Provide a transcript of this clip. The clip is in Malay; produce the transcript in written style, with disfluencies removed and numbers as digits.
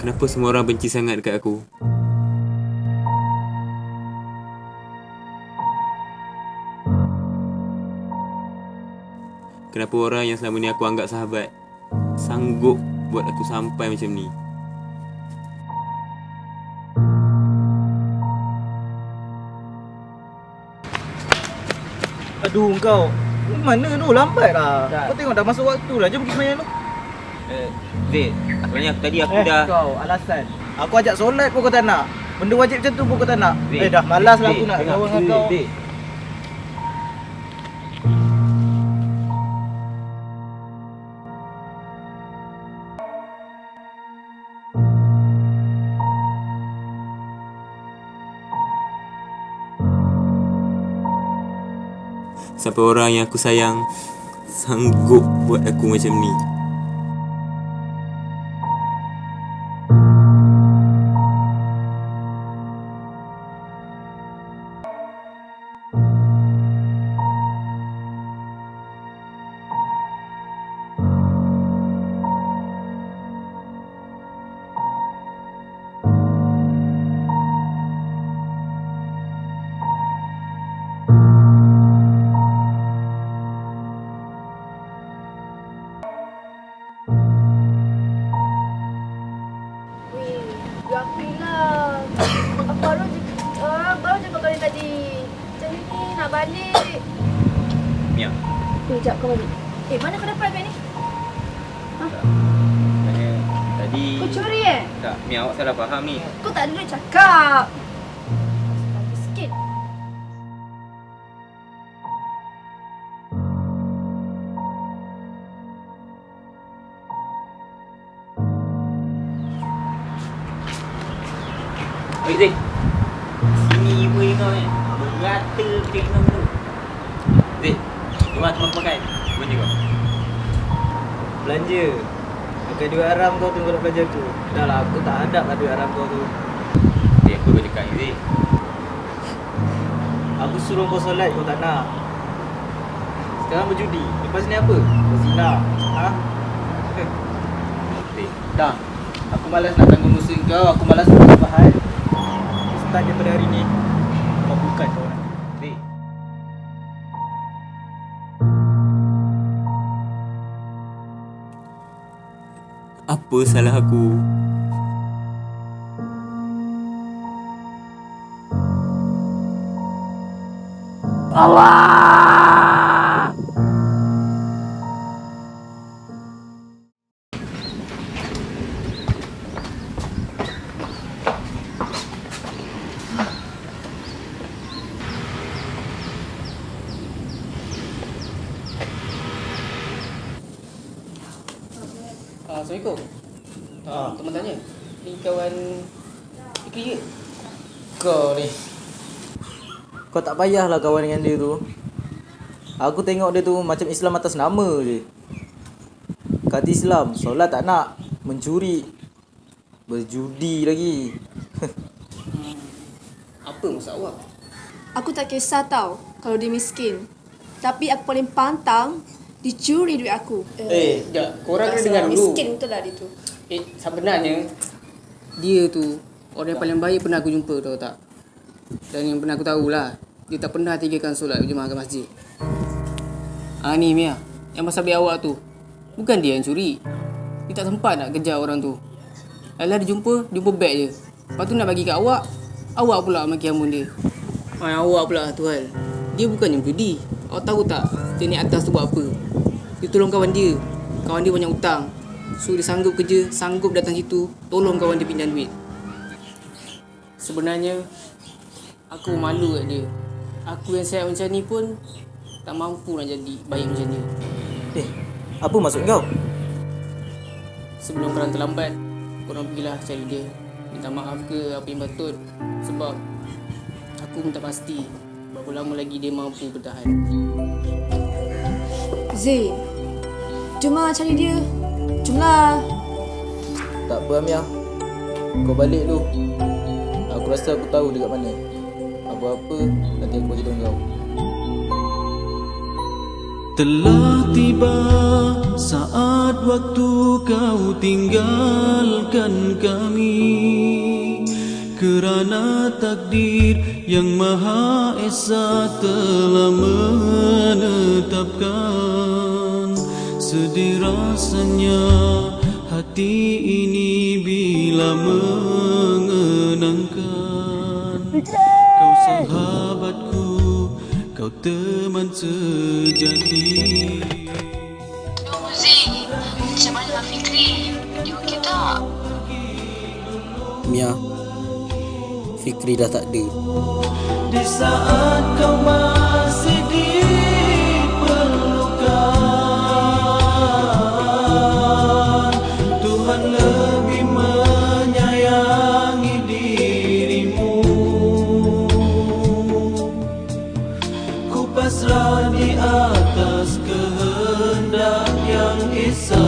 Kenapa semua orang benci sangat dekat aku? Kenapa orang yang selama ni aku anggap sahabat sanggup buat aku sampai macam ni? Aduh kau, mana tu? Lambat lah. Kau tengok dah masuk waktu lah. Jom pergi semayang tu. Zid, sebenarnya tadi aku dah... Kau alasan. Aku ajak solat pun kau tak nak. Benda wajib macam tu pun kau tak nak. Zid, Dah malas lah aku nak dengar. kawan dengan kau. Zid. Sampai orang yang aku sayang sanggup buat aku macam ni. Baru je kau balik tadi. Macam ni nak balik. Mia. Sekejap kau balik. Mana kau dapat beg ni? Tadi... Kau curi Tak, Mia, awak salah faham ni. Kau tak ada duit cakap. Lagi sikit. Oi, Zid. Sini ibu kau ni. Berata tengok tu. Zid, jom teman pakai. Belanja kau. Belanja. Pakai duit haram kau tu kalau belanja tu. Dah lah, aku tak hadap lah duit haram kau tu. Zid, aku cakap ni, Zid. Aku suruh kau solat kau tak nak. Sekarang berjudi. Lepas ni apa? Berzina. Ha? Zid, Dah. Aku malas nak tanggung musuh kau. Aku malas nak berbahaya. Start daripada hari ni. Kau bukan kau nak. Zid. Apa salah aku? Assalamualaikum. Teman tanya. Ni kawan Fikri ke? Kau ni. Kau tak payahlah kawan dengan dia tu. Aku tengok dia tu macam Islam atas nama je. Kata Islam, solat tak nak, mencuri, berjudi lagi. Apa maksud awak? Aku tak kisah tau kalau dia miskin. Tapi aku paling pantang dicuri duit aku. Sekejap. Korang kena Rasa dengar dulu. miskin betul lah dia tu. Sebenarnya dia tu orang yang paling baik pernah aku jumpa, tahu tak? Dan yang pernah aku tahulah, dia tak pernah tinggalkan solat berjemaah ke masjid. Ni Mia, yang pasal beg awak tu, bukan dia yang curi. Dia tak sempat nak kejar orang tu. Alah dia jumpa beg je. Lepas tu nak bagi kat awak pula maki hamun dia. Awak pula tu hal. Dia bukannya judi. Awak tahu tak dia naik atas tu buat apa? Dia tolong kawan dia. Kawan dia banyak hutang. So dia sanggup kerja, sanggup datang situ, tolong kawan dia pinjam duit. Sebenarnya aku malu kat dia. Aku yang sihat macam ni pun tak mampu nak jadi baik macam dia. Apa maksud kau? Sebelum korang terlambat, korang pergilah cari dia. Minta maaf ke apa yang patut. Sebab aku minta pasti berapa lama lagi dia mampu bertahan. Zee, jomlah cari dia. Jomlah. Tak apa Amia. Kau balik tu. Aku Aku rasa aku tahu dekat mana. Apa-apa nanti aku bagi tahu kau. Telah tiba saat waktu kau tinggalkan kami, kerana takdir yang Maha Esa telah menetapkan. Sedih rasanya hati ini bila mengenangkan kau sahabatku, kau teman sejati. Uzi, macam mana Fikri? Dia okey tak? Mia, Fikri dah tak ada. Di saat kau masih diperlukan, Tuhan lebih menyayangi dirimu. Ku pasrah di atas kehendak yang Esa.